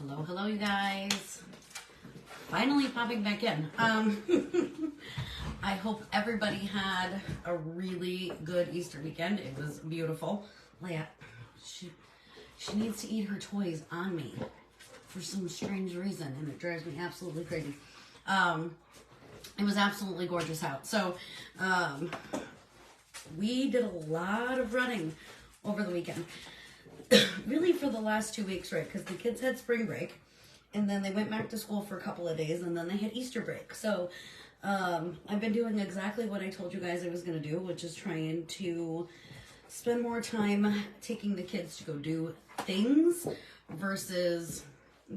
Hello, hello, you guys. Finally popping back in. I hope everybody had a really good Easter weekend. It was beautiful. Leia, she needs to eat her toys on me for some strange reason, and it drives me absolutely crazy. It was absolutely gorgeous out. So, we did a lot of running over the weekend. Really for the last 2 weeks, right? Because the kids had spring break, and then they went back to school for a couple of days, and then they had Easter break. So I've been doing exactly what I told you guys I was going to do, which is trying to spend more time taking the kids to go do things versus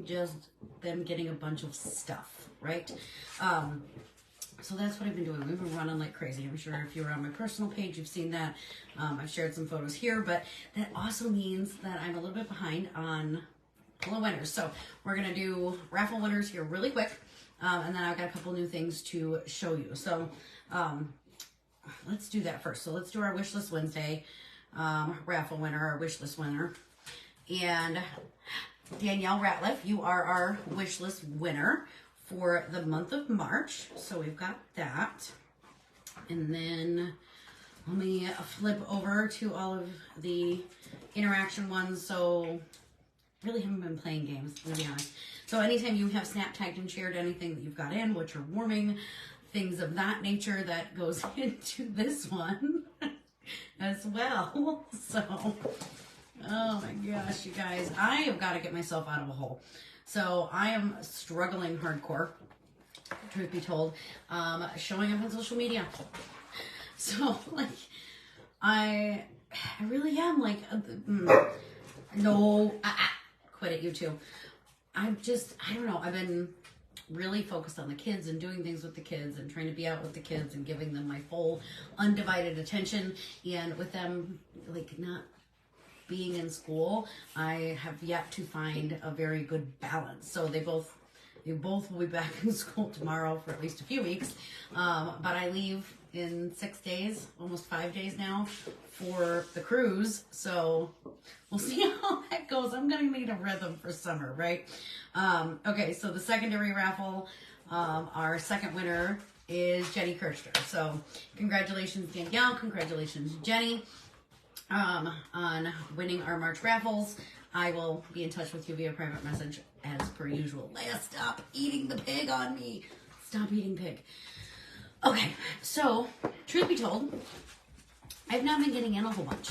just them getting a bunch of stuff, right? So that's what I've been doing. We've been running like crazy. I'm sure if you were on my personal page, you've seen that. I've shared some photos here, but that also means that I'm a little bit behind on pull winners. So we're going to do raffle winners here really quick. And then I've got a couple new things to show you. So let's do that first. So let's do our Wish List Wednesday raffle winner, our wish list winner. And Danielle Ratliff, you are our wish list winner for the month of March. So we've got that. And then let me flip over to all of the interaction ones. So really haven't been playing games, to be honest. So anytime you have snap tagged and shared anything that you've got in, what you're warming, things of that nature, that goes into this one as well. So, oh my gosh, you guys, I have got to get myself out of a hole. So I am struggling hardcore, truth be told, showing up on social media. So like, I really am like, no, quit it, you two. I don't know. I've been really focused on the kids and doing things with the kids and trying to be out with the kids and giving them my full undivided attention. And with them, like, not being in school, I have yet to find a very good balance. So they both will be back in school tomorrow for at least a few weeks. But I leave in 6 days, almost 5 days now, for the cruise. So we'll see how that goes. I'm going to need a rhythm for summer, right? Okay, so the secondary raffle, our second winner is Jenny Kirchner. So congratulations, Danielle. Congratulations, Jenny, on winning our March raffles. I will be in touch with you via private message as per usual. Leia, stop eating the pig on me. Stop eating pig. Okay, so truth be told, I've not been getting in a whole bunch.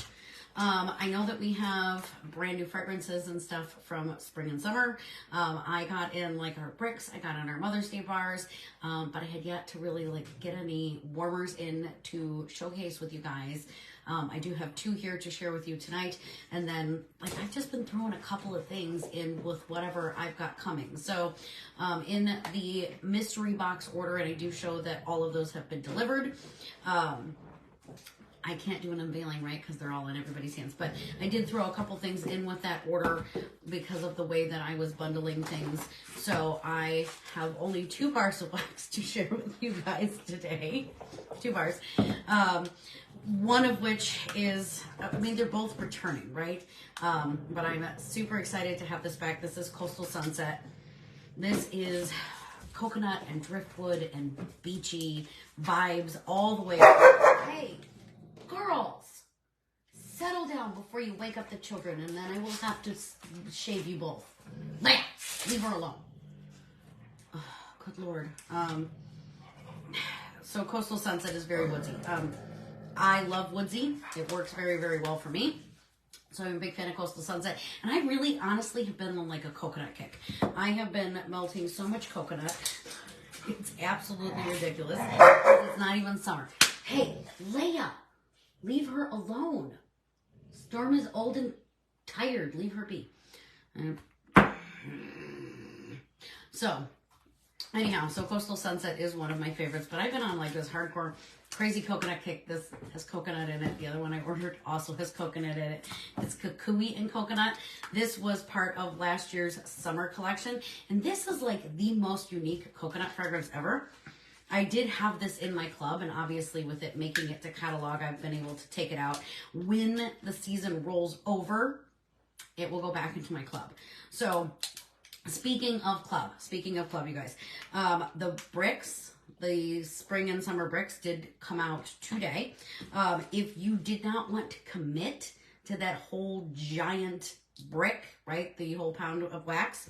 I know that we have brand new fragrances and stuff from spring and summer. I got in like our bricks, I got in our Mother's Day bars, but I had yet to really like get any warmers in to showcase with you guys. I do have 2 here to share with you tonight, and then like I've just been throwing a couple of things in with whatever I've got coming. So in the mystery box order, and I do show that all of those have been delivered. I can't do an unveiling, right, because they're all in everybody's hands. But I did throw a couple things in with that order because of the way that I was bundling things. So I have only 2 bars of wax to share with you guys today. 2 bars. One of which is, I mean, they're both returning, right? But I'm super excited to have this back. This is Coastal Sunset. This is coconut and driftwood and beachy vibes all the way. Hey, girls, settle down before you wake up the children, and then I will have to shave you both. Leave her alone. Oh, good Lord. So Coastal Sunset is very woodsy. I love woodsy. It works very, very well for me. So I'm a big fan of Coastal Sunset. And I really, honestly, have been on like a coconut kick. I have been melting so much coconut. It's absolutely ridiculous. It's not even summer. Hey, Leia, leave her alone. Storm is old and tired. Leave her be. So, anyhow, so Coastal Sunset is one of my favorites. But I've been on like this hardcore crazy coconut kick. This has coconut in it. The other one I ordered also has coconut in it. It's kukui and coconut. This was part of last year's summer collection. And this is like the most unique coconut fragrance ever. I did have this in my club, and obviously with it making it to catalog, I've been able to take it out. When the season rolls over, it will go back into my club. So speaking of club, you guys, the bricks, the spring and summer bricks did come out today. If you did not want to commit to that whole giant brick, right, the whole pound of wax,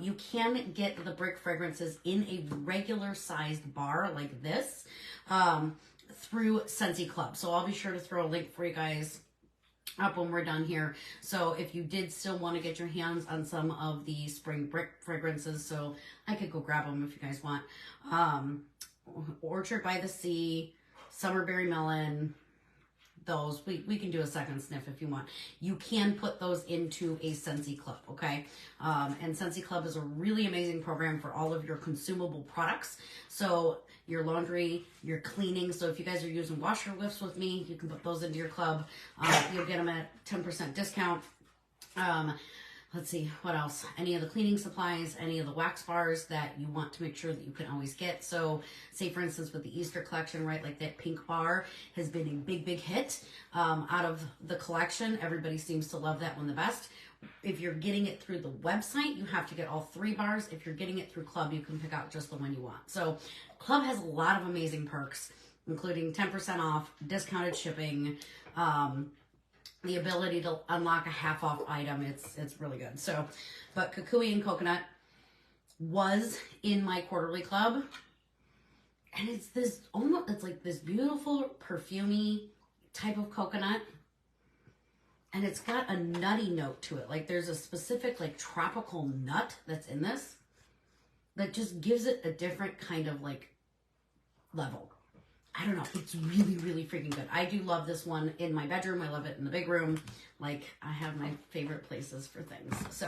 you can get the brick fragrances in a regular sized bar like this through Scentsy Club. So I'll be sure to throw a link for you guys up when we're done here. So if you did still want to get your hands on some of the spring brick fragrances, so I could go grab them if you guys want. Orchard by the Sea, Summerberry Melon, those, we can do a second sniff if you want. You can put those into a Scentsy Club, okay? And Scentsy Club is a really amazing program for all of your consumable products. So your laundry, your cleaning. So if you guys are using washer whiffs with me, you can put those into your club. You'll get them at 10% discount. Let's see, what else? Any of the cleaning supplies, any of the wax bars that you want to make sure that you can always get. So say, for instance, with the Easter collection, right, like that pink bar has been a big, big hit out of the collection. Everybody seems to love that one the best. If you're getting it through the website, you have to get all 3 bars. If you're getting it through Club, you can pick out just the one you want. So Club has a lot of amazing perks, including 10% off, discounted shipping, the ability to unlock a half off item. It's really good. So, but Kukui and Coconut was in my quarterly club, and it's this almost, it's like this beautiful perfumey type of coconut, and it's got a nutty note to it. Like there's a specific like tropical nut that's in this that just gives it a different kind of like level. I don't know. It's really, really freaking good. I do love this one in my bedroom. I love it in the big room. Like, I have my favorite places for things. So,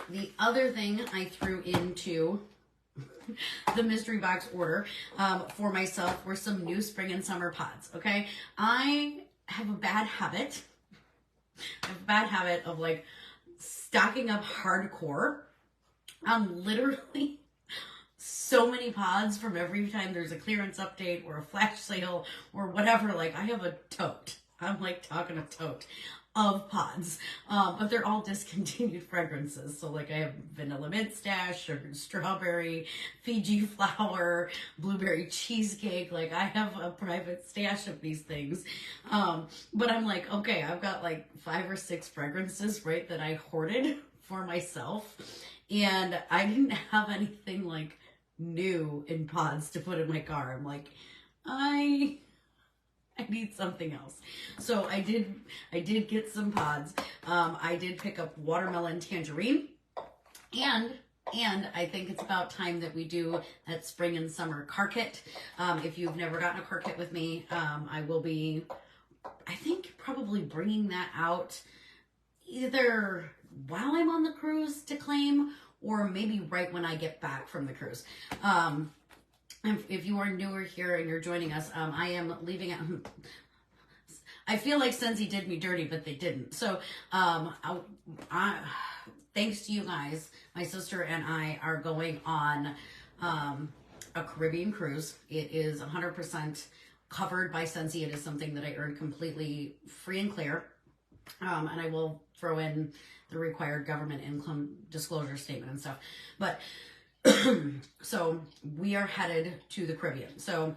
the other thing I threw into the mystery box order for myself were some new spring and summer pods, okay? I have a bad habit. Of, like, stocking up hardcore on literally so many pods from every time there's a clearance update or a flash sale or whatever. Like, I have a tote. I'm like talking a tote of pods. But they're all discontinued fragrances. So like I have vanilla mint stash, or strawberry, Fiji flower, blueberry cheesecake. Like I have a private stash of these things. But I'm like, okay, I've got like 5 or 6 fragrances, right, that I hoarded for myself. And I didn't have anything like new in pods to put in my car. I'm like, I need something else. So I did get some pods. I did pick up watermelon tangerine, and I think it's about time that we do that spring and summer car kit. If you've never gotten a car kit with me, I will be, I think, probably bringing that out either while I'm on the cruise to claim, or maybe right when I get back from the cruise. If you are newer here and you're joining us, I am leaving at, I feel like Scentsy did me dirty, but they didn't. So, thanks to you guys, my sister and I are going on a Caribbean cruise. It is 100% covered by Scentsy. It is something that I earned completely free and clear. And I will throw in the required government income disclosure statement and stuff. But so we are headed to the Caribbean. So,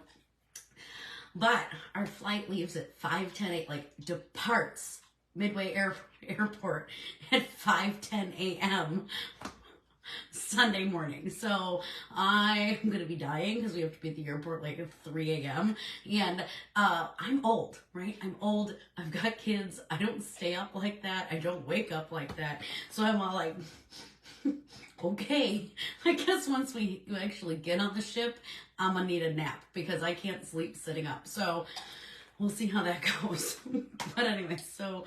but our flight leaves at 5:10, like departs Midway Airport at 5:10 a.m. Sunday morning. So I'm going to be dying because we have to be at the airport like at 3 a.m. And I'm old, right? I'm old. I've got kids. I don't stay up like that. I don't wake up like that. So I'm all like, okay, I guess once we actually get on the ship, I'm going to need a nap because I can't sleep sitting up. So we'll see how that goes. But anyway, so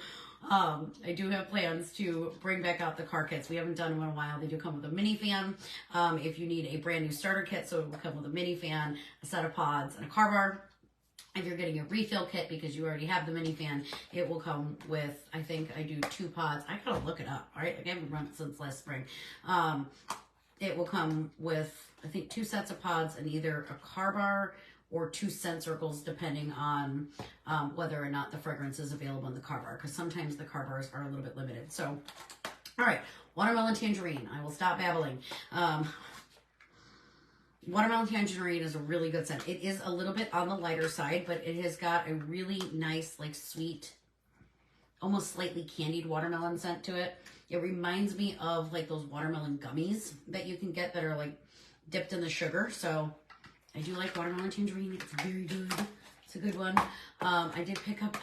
I do have plans to bring back out the car kits. We haven't done them in a while. They do come with a mini fan. If you need a brand new starter kit, so it will come with a mini fan, a set of pods, and a car bar. If you're getting a refill kit because you already have the mini fan, it will come with, I think I do 2 pods. I gotta look it up, all right? Like I haven't run it since last spring. It will come with, I think, 2 sets of pods and either a car bar or 2 scent circles, depending on whether or not the fragrance is available in the car bar, because sometimes the car bars are a little bit limited. So, all right, Watermelon Tangerine. I will stop babbling. Watermelon Tangerine is a really good scent. It is a little bit on the lighter side, but it has got a really nice, like sweet, almost slightly candied watermelon scent to it. It reminds me of like those watermelon gummies that you can get that are like dipped in the sugar. So I do like Watermelon Tangerine. It's very good. It's a good one. I did pick up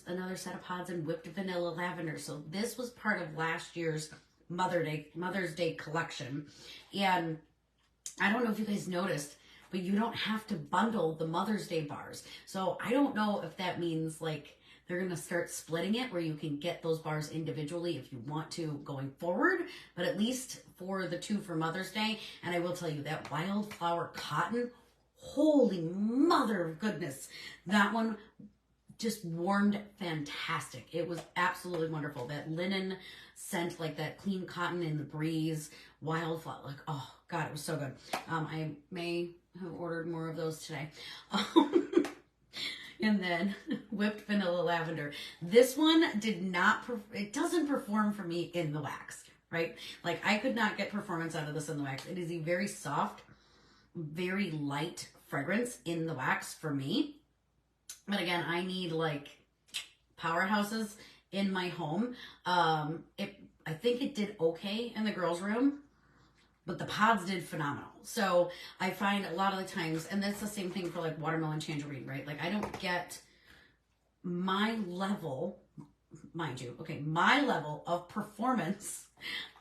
another set of pods in Whipped Vanilla Lavender. So this was part of last year's Mother's Day collection. And I don't know if you guys noticed, but you don't have to bundle the Mother's Day bars. So I don't know if that means like they're going to start splitting it where you can get those bars individually if you want to going forward, but at least for the 2 for Mother's Day. And I will tell you that Wildflower Cotton, holy mother of goodness, that one just warmed fantastic. It was absolutely wonderful. That linen scent, like that clean cotton in the breeze, wildflower, like, oh God, it was so good. I may have ordered more of those today. And then Whipped Vanilla Lavender. This one it doesn't perform for me in the wax, right? Like I could not get performance out of this in the wax. It is a very soft, very light fragrance in the wax for me. But again, I need like powerhouses in my home. I think it did okay in the girls' room, but the pods did phenomenal. So I find a lot of the times, and that's the same thing for like Watermelon Tangerine, right? Like I don't get my level, mind you, okay, my level of performance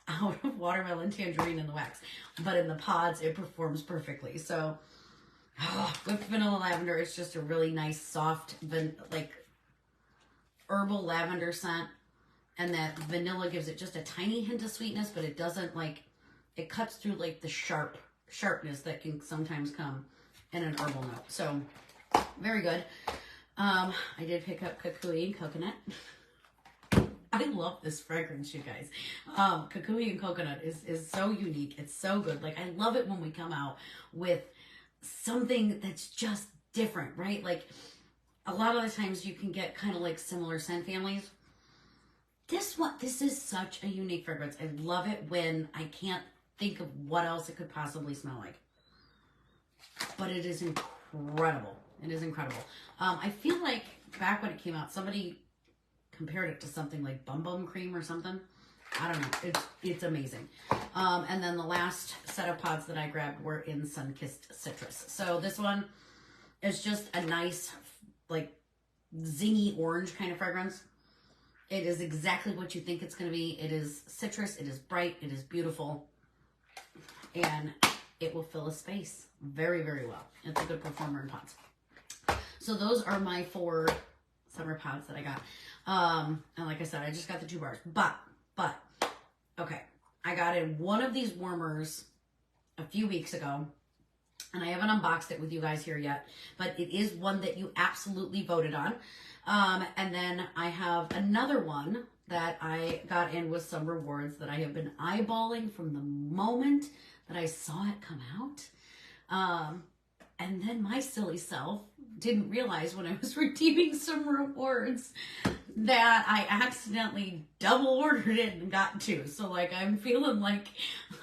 out of Watermelon Tangerine in the wax, but in the pods, it performs perfectly. So Whipped Vanilla Lavender is just a really nice, soft, like herbal lavender scent. And that vanilla gives it just a tiny hint of sweetness, but it doesn't like, it cuts through like the sharpness that can sometimes come in an herbal note. So very good. I did pick up Kukui and Coconut. I love this fragrance, you guys. Kukui and Coconut is so unique. It's so good. Like I love it when we come out with something that's just different, right? Like a lot of the times you can get kind of like similar scent families. This is such a unique fragrance. I love it when I can't think of what else it could possibly smell like. But it is incredible. It is incredible. I feel like back when it came out, somebody compared it to something like Bum Bum Cream or something. I don't know. It's amazing. And then the last set of pods that I grabbed were in Sunkissed Citrus. So this one is just a nice, like, zingy orange kind of fragrance. It is exactly what you think it's going to be. It is citrus. It is bright. It is beautiful. And it will fill a space very, very well. It's a good performer in pods. So those are my 4 summer pods that I got. And like I said, I just got the 2 bars. But, okay. I got in one of these warmers a few weeks ago. And I haven't unboxed it with you guys here yet. But it is one that you absolutely voted on. And then I have another one that I got in with some rewards that I have been eyeballing from the moment that I saw it come out. And then my silly self didn't realize when I was redeeming some rewards that I accidentally double ordered it and got 2. So like I'm feeling like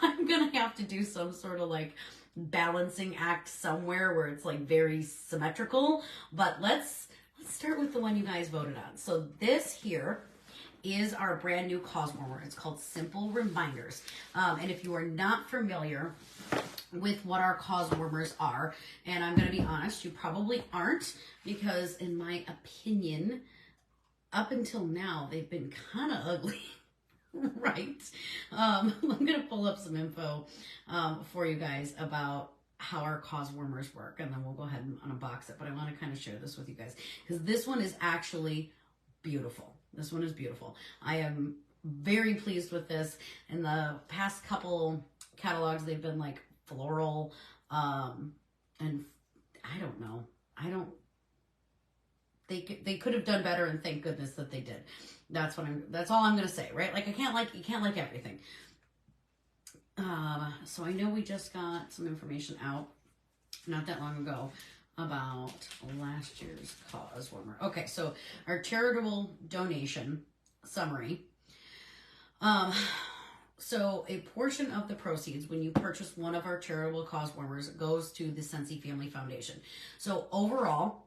I'm gonna have to do some sort of like balancing act somewhere where it's like very symmetrical. But let's start with the one you guys voted on. So this here is our brand new cause warmer. It's called Simple Reminders. And if you are not familiar with what our cause warmers are, and I'm going to be honest, you probably aren't, because in my opinion, up until now, they've been kind of ugly, right? I'm going to pull up some info for you guys about how our cause warmers work, and then we'll go ahead and unbox it. But I want to kind of share this with you guys because this one is actually beautiful. This one is beautiful. I am very pleased with this. In the past couple catalogs, they've been like floral, and I don't know. They could have done better, and thank goodness that they did. That's all I'm gonna say, right? Like you can't like everything. So I know we just got some information out not that long ago about last year's cause warmer. Okay, so our charitable donation summary. So a portion of the proceeds when you purchase one of our charitable cause warmers goes to the Scentsy Family Foundation. So overall,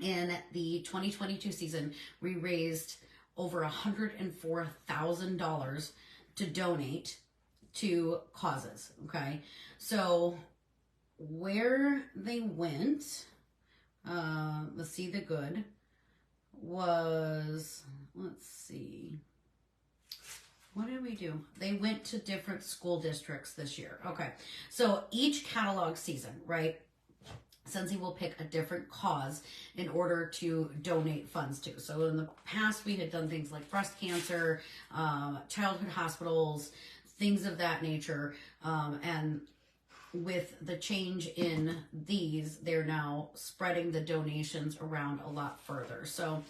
in the 2022 season, we raised over $104,000 to donate to causes. Okay, so where they went, the See the Good was, let's see, what did we do? They went to different school districts this year. Okay, so each catalog season, right? Scentsy will pick a different cause in order to donate funds to. So in the past, we had done things like breast cancer, childhood hospitals, things of that nature. And with the change in these, they're now spreading the donations around a lot further. So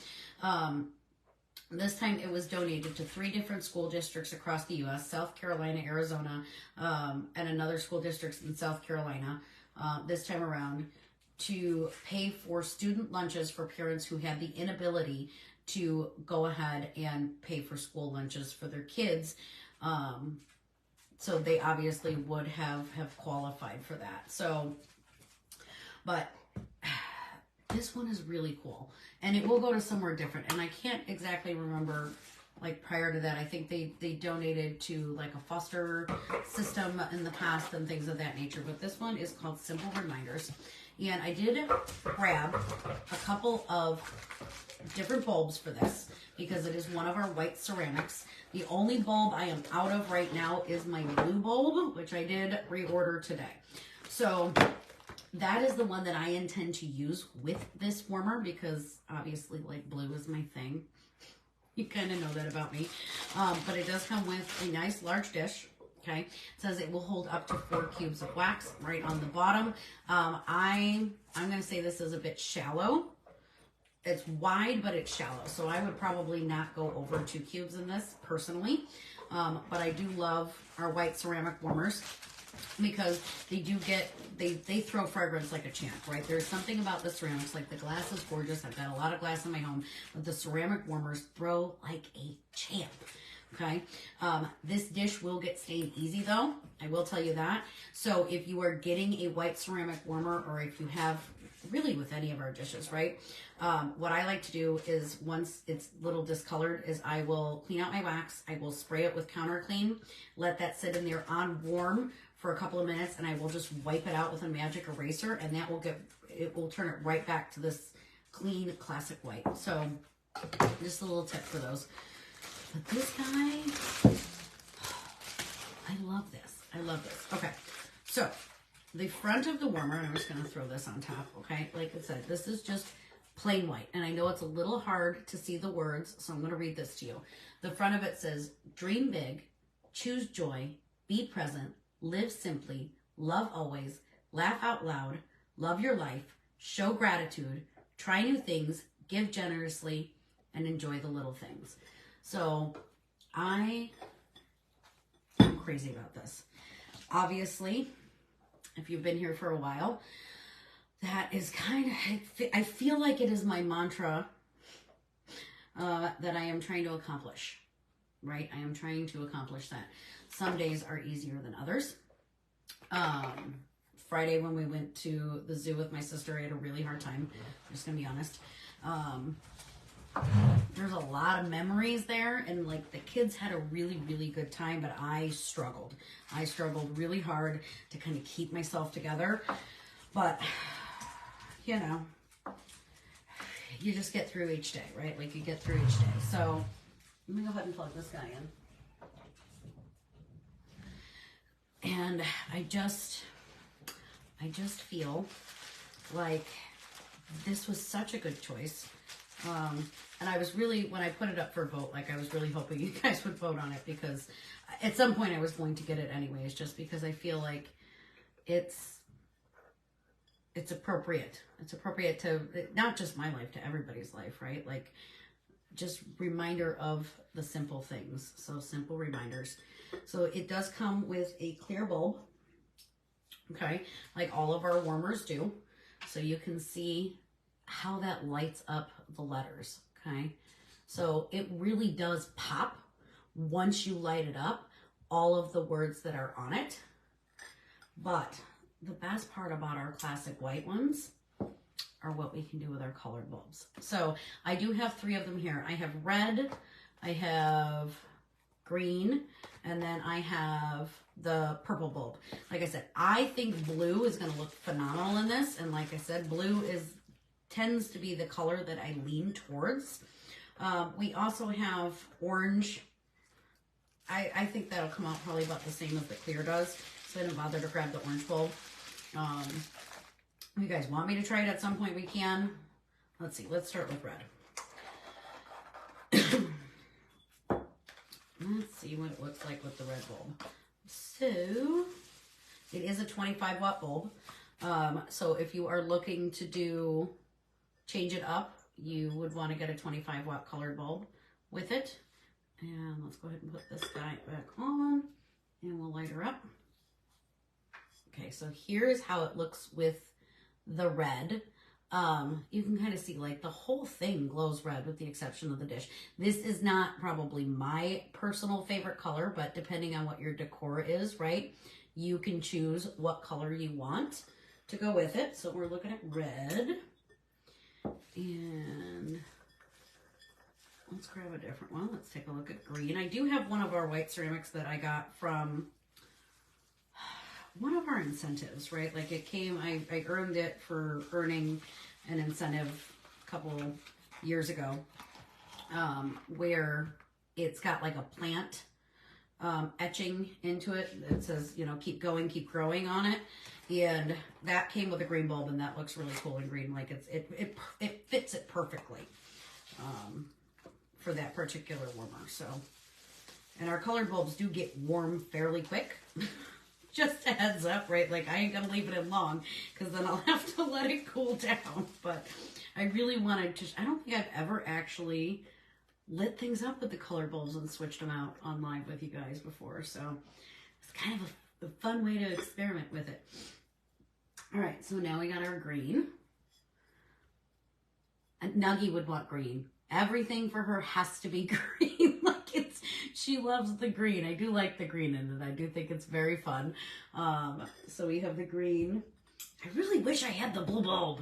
this time it was donated to 3 different school districts across the U.S., South Carolina, Arizona, and another school district in South Carolina this time around, to pay for student lunches for parents who had the inability to go ahead and pay for school lunches for their kids. So they obviously would have qualified for that. So, but this one is really cool. And it will go to somewhere different. And I can't exactly remember, like prior to that, I think they donated to like a foster system in the past and things of that nature. But this one is called Simple Reminders. And I did grab a couple of different bulbs for this because it is one of our white ceramics. The only bulb I am out of right now is my blue bulb, which I did reorder today. So that is the one that I intend to use with this warmer because obviously like blue is my thing. You kind of know that about me. But it does come with a nice large dish. Okay, it says it will hold up to 4 cubes of wax right on the bottom. I'm going to say this is a bit shallow. It's wide, but it's shallow. So I would probably not go over 2 cubes in this personally. But I do love our white ceramic warmers because they do get, they throw fragrance like a champ, right? There's something about the ceramics, like the glass is gorgeous. I've got a lot of glass in my home, but the ceramic warmers throw like a champ. Okay, this dish will get stained easy though. I will tell you that. So if you are getting a white ceramic warmer, or if you have, really with any of our dishes, right? What I like to do is once it's a little discolored is I will clean out my wax. I will spray it with Counter Clean, let that sit in there on warm for a couple of minutes, and I will just wipe it out with a magic eraser, and that will it will turn it right back to this clean classic white. So just a little tip for those. But this guy, I love this. I love this. Okay, so the front of the warmer, and I'm just going to throw this on top, okay? Like I said, this is just plain white. And I know it's a little hard to see the words, so I'm going to read this to you. The front of it says, dream big, choose joy, be present, live simply, love always, laugh out loud, love your life, show gratitude, try new things, give generously, and enjoy the little things. So I am crazy about this. Obviously, if you've been here for a while, that is kind of, I feel like it is my mantra that I am trying to accomplish, right? I am trying to accomplish that. Some days are easier than others. Friday when we went to the zoo with my sister, I had a really hard time. I'm just going to be honest. There's a lot of memories there, and like the kids had a really, really good time, but I struggled. I struggled really hard to kind of keep myself together, but you know, you just get through each day, right? Like you get through each day. So let me go ahead and plug this guy in. And I just feel like this was such a good choice. And I was really, when I put it up for a vote, like I was really hoping you guys would vote on it, because at some point I was going to get it anyways, just because I feel like it's appropriate. It's appropriate to, not just my life, to everybody's life, right? Like just reminder of the simple things. So simple reminders. So it does come with a clear bulb, okay? Like all of our warmers do. So you can see how that lights up the letters, okay? So it really does pop once you light it up, all of the words that are on it. But the best part about our classic white ones are what we can do with our colored bulbs. So I do have 3 of them here. I have red, I have green, and then I have the purple bulb. Like I said, I think blue is going to look phenomenal in this. And like I said, blue tends to be the color that I lean towards. We also have orange. I think that'll come out probably about the same as the clear does. So I didn't bother to grab the orange bulb. If you guys want me to try it at some point, we can. Let's see. Let's start with red. Let's see what it looks like with the red bulb. So it is a 25 watt bulb. So if you are looking to change it up, you would want to get a 25 watt colored bulb with it. And let's go ahead and put this guy back on and we'll light her up. Okay, so here's how it looks with the red. You can kind of see like the whole thing glows red with the exception of the dish. This is not probably my personal favorite color, but depending on what your decor is, right, you can choose what color you want to go with it. So we're looking at red, and let's grab a different one. Let's take a look at green. I do have one of our white ceramics that I got from one of our incentives, right? Like it came, I earned it for earning an incentive a couple years ago, where it's got like a plant etching into it that says, you know, keep going, keep growing on it. And that came with a green bulb, and that looks really cool in green. Like it fits it perfectly for that particular warmer. So, and our colored bulbs do get warm fairly quick. Just a heads up, right? Like I ain't gonna leave it in long because then I'll have to let it cool down. But I really wanted to, I don't think I've ever actually lit things up with the colored bulbs and switched them out on live with you guys before. So it's kind of a fun way to experiment with it. All right, so now we got our green. And Nuggie would want green. Everything for her has to be green. She loves the green. I do like the green in it. I do think it's very fun. So we have the green. I really wish I had the blue bulb.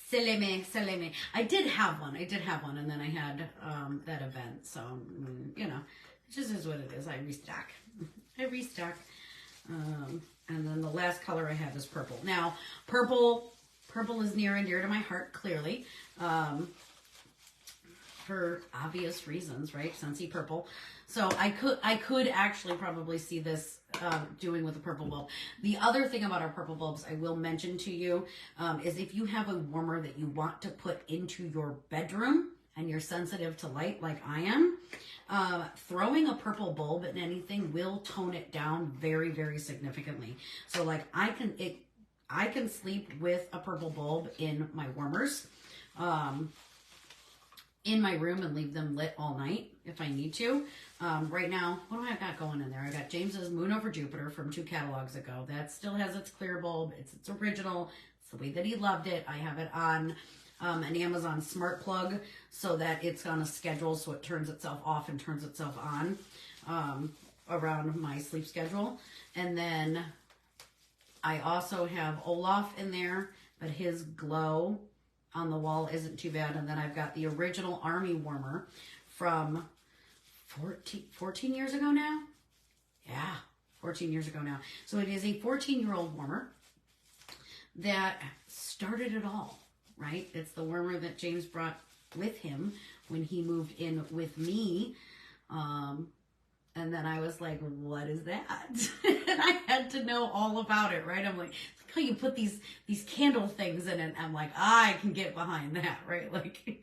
Silly me. I did have one, and then I had that event. So, you know, it just is what it is. I restock. And then the last color I have is purple. Now, purple is near and dear to my heart, clearly. For obvious reasons, right? Scentsy purple. So I could actually probably see this doing with a purple bulb. The other thing about our purple bulbs I will mention to you is if you have a warmer that you want to put into your bedroom and you're sensitive to light like I am, throwing a purple bulb in anything will tone it down very, very significantly. So like I can sleep with a purple bulb in my warmers. In my room and leave them lit all night if I need to. Right now, what do I got going in there? I got James's Moon Over Jupiter from 2 catalogs ago. That still has its clear bulb. It's its original. It's the way that he loved it. I have it on an Amazon smart plug so that it's on a schedule so it turns itself off and turns itself on around my sleep schedule. And then I also have Olaf in there, but his glow on the wall isn't too bad. And then I've got the original Army warmer from 14 years ago now. Yeah, 14 years ago now. So it is a 14-year-old warmer that started it all, right? It's the warmer that James brought with him when he moved in with me. And then I was like, what is that? And I had to know all about it, right? I'm like, how you put these candle things in it. I'm like, I can get behind that, right? Like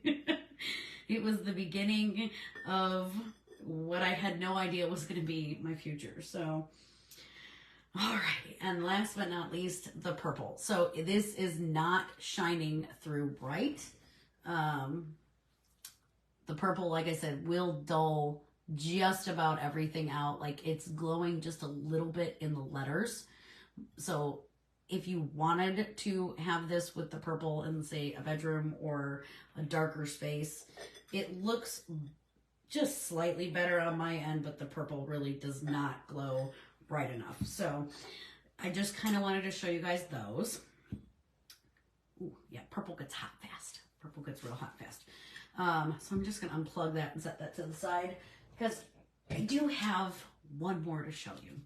it was the beginning of what I had no idea was going to be my future. So, all right. And last but not least, the purple. So this is not shining through bright. The purple, like I said, will dull just about everything out. Like it's glowing just a little bit in the letters. So if you wanted to have this with the purple in, say, a bedroom or a darker space, it looks just slightly better on my end, but the purple really does not glow bright enough. So I just kind of wanted to show you guys those. Ooh, yeah, purple gets hot fast. Purple gets real hot fast. So I'm just going to unplug that and set that to the side because I do have one more to show you.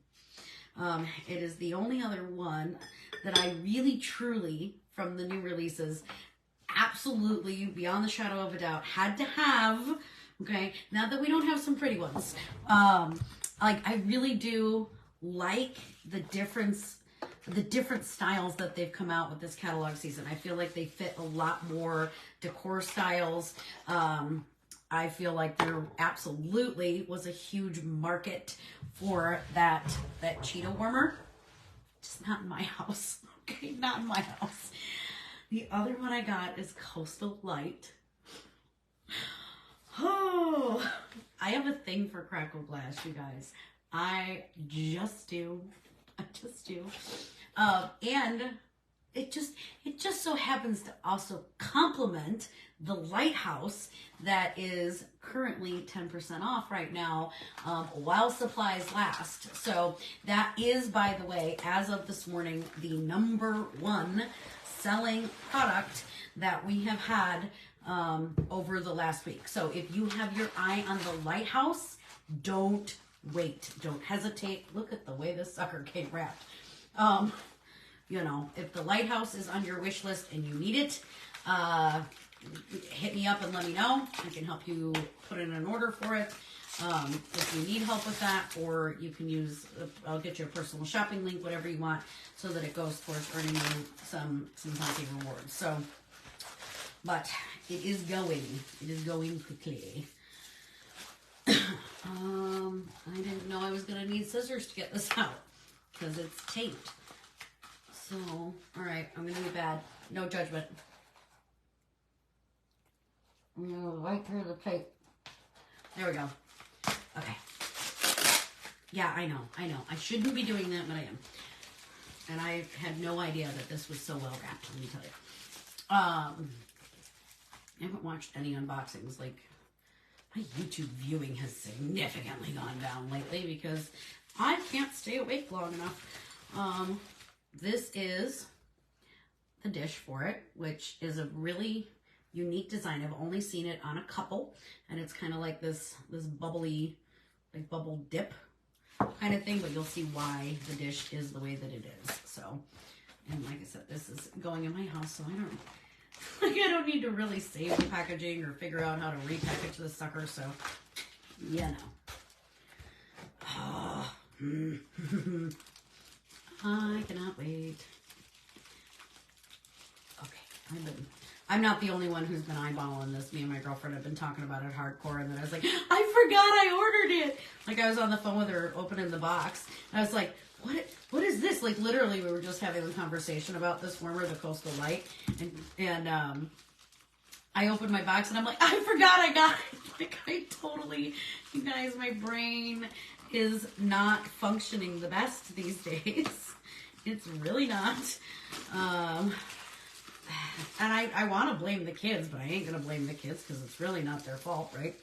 It is the only other one that I really, truly, from the new releases, absolutely, beyond the shadow of a doubt, had to have, okay? Now that we don't have some pretty ones. Like, I really do like the different styles that they've come out with this catalog season. I feel like they fit a lot more decor styles. I feel like there absolutely was a huge market for that cheetah warmer. Just not in my house. Okay, not in my house. The other one I got is Coastal Light. Oh, I have a thing for Crackle Glass, you guys. I just do. I just do. And it just so happens to also complement the Lighthouse that is currently 10% off right now while supplies last. So that is, by the way, as of this morning, the #1 selling product that we have had over the last week. So if you have your eye on the Lighthouse, don't wait. Don't hesitate. Look at the way this sucker came wrapped. You know, if the Lighthouse is on your wish list and you need it, hit me up and let me know. I can help you put in an order for it. If you need help with that, or you can use, I'll get you a personal shopping link, whatever you want, so that it goes towards earning you some healthy rewards. So, but it is going quickly. I didn't know I was going to need scissors to get this out because it's taped. So, all right, I'm going to be bad. No judgment. I'm going to right through the tape. There we go. Okay. Yeah, I know. I shouldn't be doing that, but I am. And I had no idea that this was so well wrapped, let me tell you. I haven't watched any unboxings. Like, my YouTube viewing has significantly gone down lately because I can't stay awake long enough. This is the dish for it, which is a really unique design. I've only seen it on a couple, and it's kind of like this bubbly, like bubble dip kind of thing, but you'll see why the dish is the way that it is. So, and like I said, this is going in my house, so I don't need to really save the packaging or figure out how to repackage this sucker, so, you know. I cannot wait. Okay, I'm not the only one who's been eyeballing this. Me and my girlfriend have been talking about it hardcore, and then I was like, I forgot I ordered it. Like, I was on the phone with her opening the box, and I was like, what is this? Like, literally, we were just having a conversation about this warmer, the Coastal Light, and I opened my box, and I'm like, I forgot I got it. Like, I totally, you guys, my brain is not functioning the best these days. It's really not. And I want to blame the kids, but I ain't gonna blame the kids because it's really not their fault, right?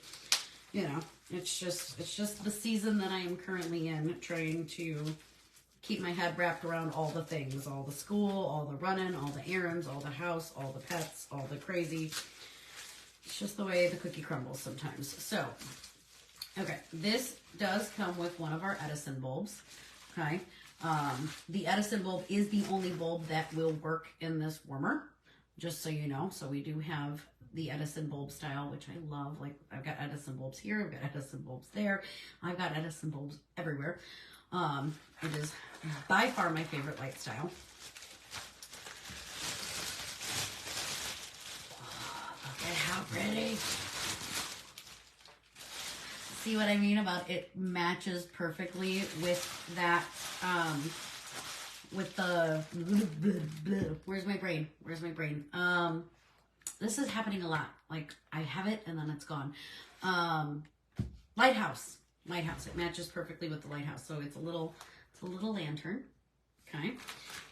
You know, it's just the season that I am currently in, trying to keep my head wrapped around all the things, all the school, all the running, all the errands, all the house, all the pets, all the crazy. It's just the way the cookie crumbles sometimes. So, okay, this does come with one of our Edison bulbs, okay? The Edison bulb is the only bulb that will work in this warmer, just so you know. So we do have the Edison bulb style, which I love. Like, I've got Edison bulbs here, I've got Edison bulbs there, I've got Edison bulbs everywhere. It is by far my favorite light style. Oh, look at how pretty. See what I mean about it matches perfectly with that, with the, where's my brain? This is happening a lot. Like, I have it and then it's gone. Lighthouse, it matches perfectly with the Lighthouse. So it's a little lantern, okay?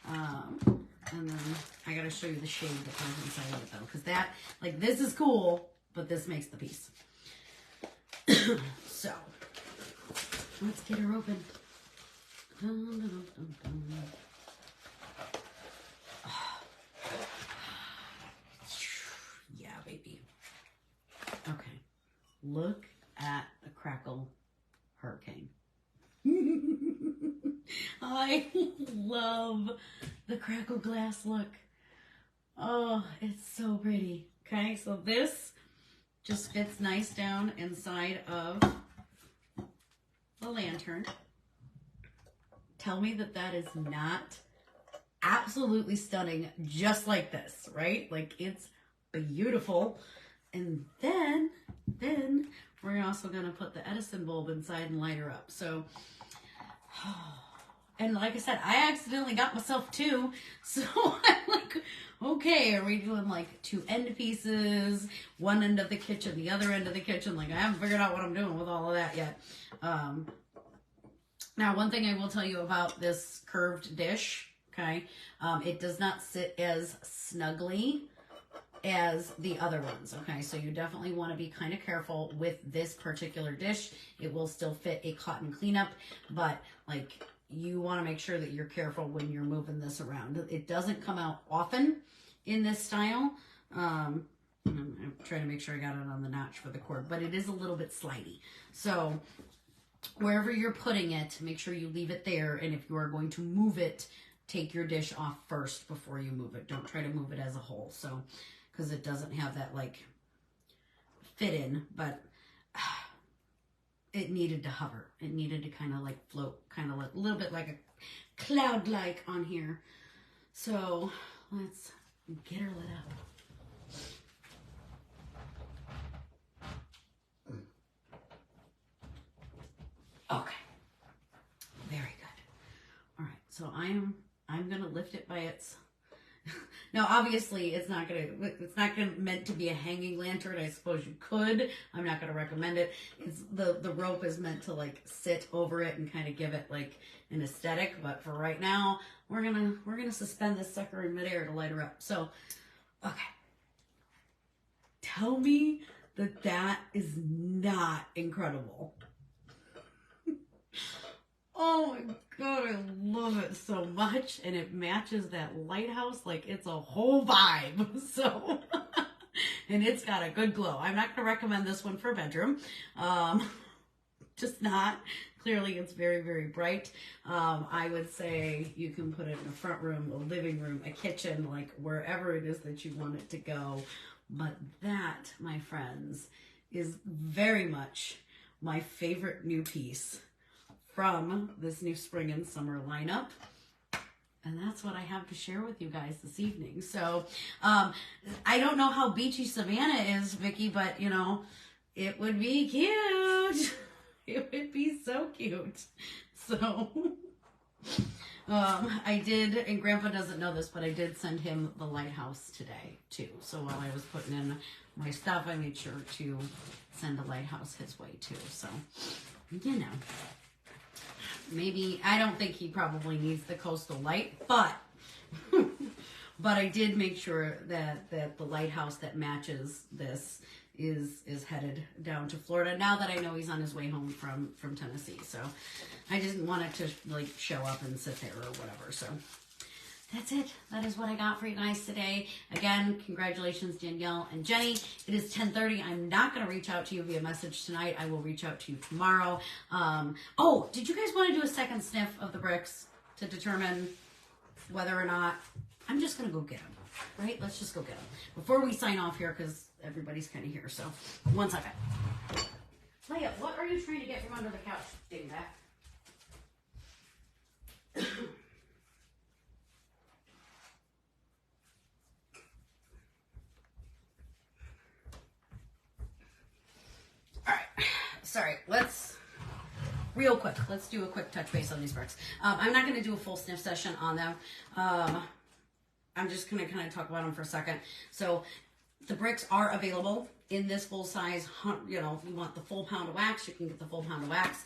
And then I gotta show you the shade that goes inside of it though, because that, like, this is cool, but this makes the piece. So, let's get her open. Dun, dun, dun, dun, dun. Yeah, baby. Okay. Look at the Crackle Hurricane. I love the Crackle glass look. Oh, it's so pretty. Okay, so this just fits nice down inside of the lantern. Tell me that that is not absolutely stunning, just like this, right? Like, it's beautiful. And then we're also gonna put the Edison bulb inside and light her up. So, and like I said, I accidentally got myself two. So I'm like, okay, are we doing like two end pieces, one end of the kitchen, the other end of the kitchen? Like, I haven't figured out what I'm doing with all of that yet. Now, one thing I will tell you about this curved dish, okay, it does not sit as snugly as the other ones, okay? So you definitely want to be kind of careful with this particular dish. It will still fit a cotton cleanup, but like, you want to make sure that you're careful when you're moving this around. It doesn't come out often in this style. I'm trying to make sure I got it on the notch for the cord, but it is a little bit slidey. So wherever you're putting it, make sure you leave it there. And if you are going to move it, take your dish off first before you move it. Don't try to move it as a whole. So, because it doesn't have that like fit in, but it needed to hover. It needed to kind of like float, kind of like a little bit like a cloud-like on here. So let's get her lit up. Okay, very good. All right, so I'm gonna lift it by its. Now, obviously, it's not meant to be a hanging lantern. I suppose you could. I'm not gonna recommend it. It's the rope is meant to like sit over it and kind of give it like an aesthetic. But for right now, we're gonna suspend this sucker in midair to light her up. So, okay. Tell me that that is not incredible. Oh my God, I love it so much. And it matches that lighthouse like it's a whole vibe. So, and it's got a good glow. I'm not going to recommend this one for a bedroom. Just not. Clearly, it's very, very bright. I would say you can put it in a front room, a living room, a kitchen, like wherever it is that you want it to go. But that, my friends, is very much my favorite new piece from this new spring and summer lineup. And that's what I have to share with you guys this evening. So, I don't know how beachy Savannah is, Vicki, but you know, it would be cute. It would be so cute. So, I did, and Grandpa doesn't know this, but I did send him the lighthouse today too. So while I was putting in my stuff, I made sure to send a lighthouse his way too. So, you know. Maybe, I don't think he probably needs the coastal light, but I did make sure that the lighthouse that matches this is headed down to Florida now that I know he's on his way home from Tennessee. So I didn't want it to like show up and sit there or whatever. So that's it. That is what I got for you guys today. Again, congratulations, Danielle and Jenny. It is 10:30. I'm not going to reach out to you via message tonight. I will reach out to you tomorrow. Oh, did you guys want to do a second sniff of the bricks to determine whether or not... I'm just going to go get them, right? Let's just go get them. Before we sign off here, because everybody's kind of here. So, one second. Leia, what are you trying to get from under the couch, dingbat? Sorry, real quick, let's do a quick touch base on these bricks. I'm not going to do a full sniff session on them. I'm just going to kind of talk about them for a second. So the bricks are available in this full size. You know, if you want the full pound of wax, you can get the full pound of wax.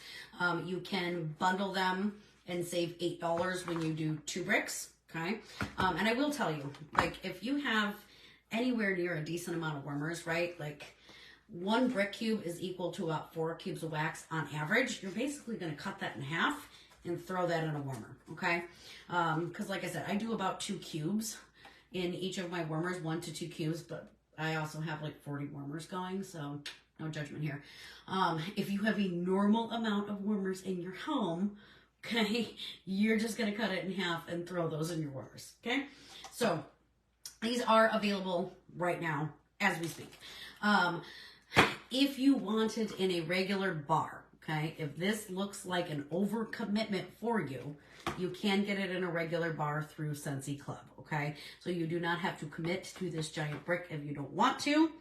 You can bundle them and save $8 when you do 2 bricks. Okay. And I will tell you, like, if you have anywhere near a decent amount of warmers, right? Like, 1 brick cube is equal to about 4 cubes of wax on average. You're basically going to cut that in half and throw that in a warmer, okay? Because like I said, I do about 2 cubes in each of my warmers, 1 to 2 cubes, but I also have like 40 warmers going, so no judgment here. If you have a normal amount of warmers in your home, okay, you're just going to cut it in half and throw those in your warmers, okay? So these are available right now as we speak. If you want it in a regular bar, okay, if this looks like an overcommitment for you, you can get it in a regular bar through Scentsy Club, okay? So you do not have to commit to this giant brick if you don't want to.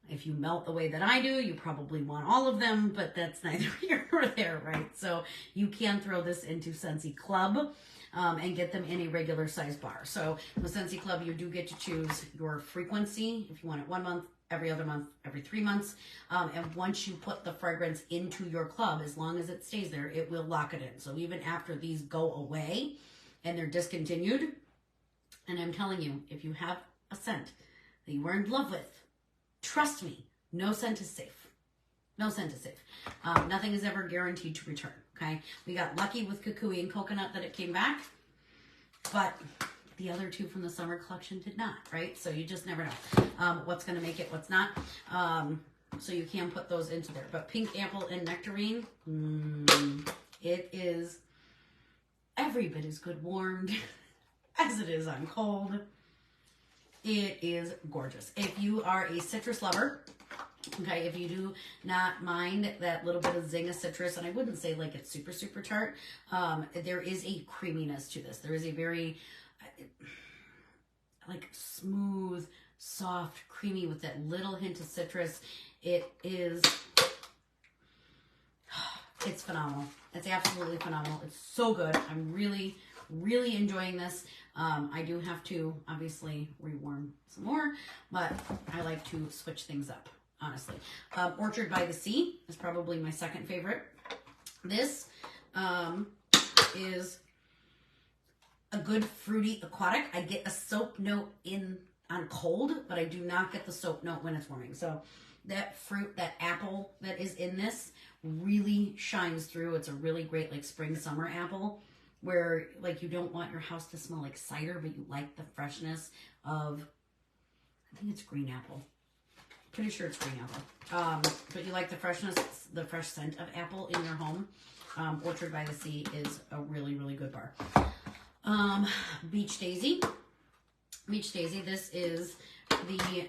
If you melt the way that I do, you probably want all of them, but that's neither here nor there, right? So you can throw this into Scentsy Club and get them in a regular size bar. So with Scentsy Club, you do get to choose your frequency. If you want it 1 month, every other month, every 3 months. And once you put the fragrance into your club, as long as it stays there, it will lock it in. So even after these go away and they're discontinued, and I'm telling you, if you have a scent that you were in love with, trust me, no scent is safe. No scent is safe. Nothing is ever guaranteed to return, okay? We got lucky with Kukui and Coconut that it came back, but the other 2 from the summer collection did not, right? So you just never know what's going to make it, what's not. So you can put those into there. But Pink Apple and Nectarine, it is every bit as good warmed as it is on cold. It is gorgeous. If you are a citrus lover, okay, if you do not mind that little bit of zing of citrus, and I wouldn't say like it's super, super tart, there is a creaminess to this. There is a very like smooth, soft, creamy with that little hint of citrus. It is, it's phenomenal. It's absolutely phenomenal. It's so good. I'm really, really enjoying this. I do have to obviously rewarm some more, but I like to switch things up, honestly. Orchard by the Sea is probably my second favorite. This is a good fruity aquatic. I get a soap note on cold, but I do not get the soap note when it's warming. So that fruit, that apple that is in this really shines through. It's a really great like spring summer apple where like you don't want your house to smell like cider, but you like the freshness of, I think it's green apple. Pretty sure it's green apple. But you like the freshness, the fresh scent of apple in your home. Orchard by the Sea is a really, really good bar. Beach Daisy. Beach Daisy, this is the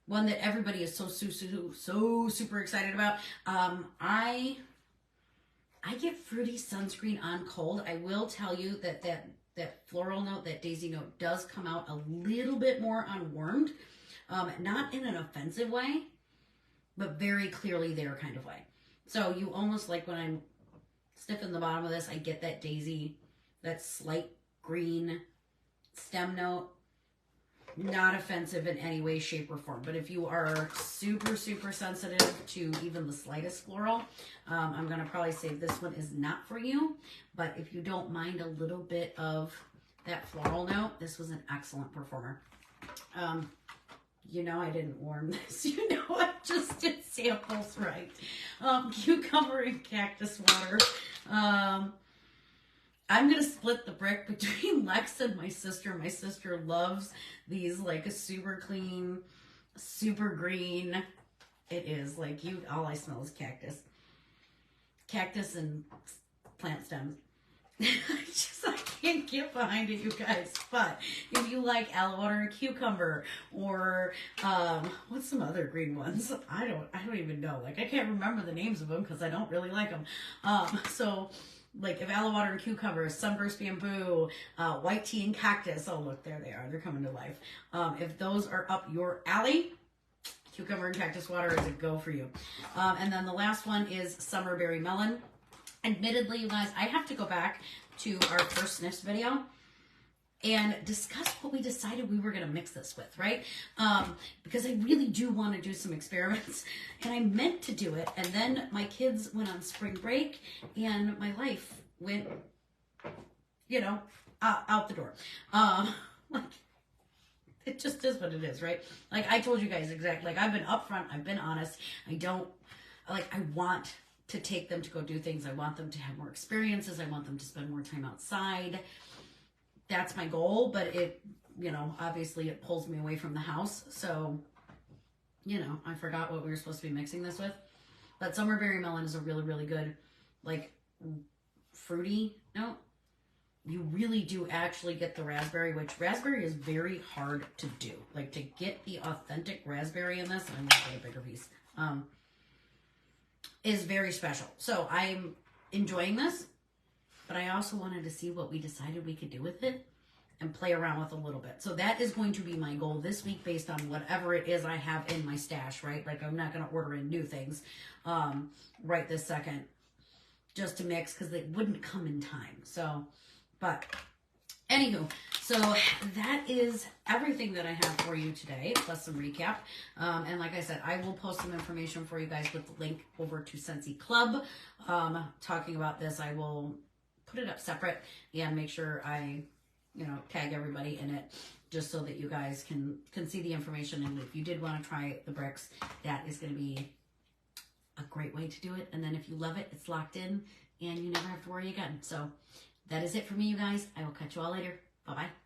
one that everybody is so super excited about. I get fruity sunscreen on cold. I will tell you that floral note, that daisy note does come out a little bit more on warmed. Not in an offensive way, but very clearly there kind of way. So you almost like when I'm sniffing the bottom of this, I get that daisy, that slight green stem note. Not offensive in any way, shape, or form. But if you are super, super sensitive to even the slightest floral, I'm going to probably say this one is not for you. But if you don't mind a little bit of that floral note, this was an excellent performer. You know I didn't warm this. You know I just did samples right. Cucumber and cactus water. I'm going to split the brick between Lex and my sister. My sister loves these like a super clean, super green. It is like all I smell is cactus. Cactus and plant stems. I can't get behind it, you guys. But if you like aloe water and cucumber, or what's some other green ones? I don't even know. Like I can't remember the names of them because I don't really like them. So like if aloe water and cucumber, sunburst bamboo, white tea and cactus. Oh look, there they are. They're coming to life. If those are up your alley, cucumber and cactus water is a go for you. And then the last one is summer berry melon. Admittedly, you guys, I have to go back to our first sniffs video and discuss what we decided we were going to mix this with, right? Because I really do want to do some experiments, and I meant to do it, and then my kids went on spring break, and my life went, out the door. Like, It just is what it is, right? Like I told you guys exactly. Like I've been upfront. I've been honest. I want to take them to go do things. I want them to have more experiences. I want them to spend more time outside. That's my goal, but it, obviously it pulls me away from the house. So, I forgot what we were supposed to be mixing this with. But summer berry melon is a really, really good, like, fruity note. You really do actually get the raspberry, which raspberry is very hard to do. Like, to get the authentic raspberry in this, I'm going to get a bigger piece, is very special. So I'm enjoying this, but I also wanted to see what we decided we could do with it and play around with a little bit. So that is going to be my goal this week based on whatever it is I have in my stash, right? Like I'm not going to order in new things right this second just to mix because they wouldn't come in time. So, but anywho, so that is everything that I have for you today, plus some recap. And like I said, I will post some information for you guys with the link over to Scentsy Club. Talking about this, I will put it up separate and make sure I tag everybody in it just so that you guys can see the information. And if you did want to try the bricks, that is going to be a great way to do it. And then if you love it, it's locked in and you never have to worry again. So that is it for me, you guys. I will catch you all later. Bye-bye.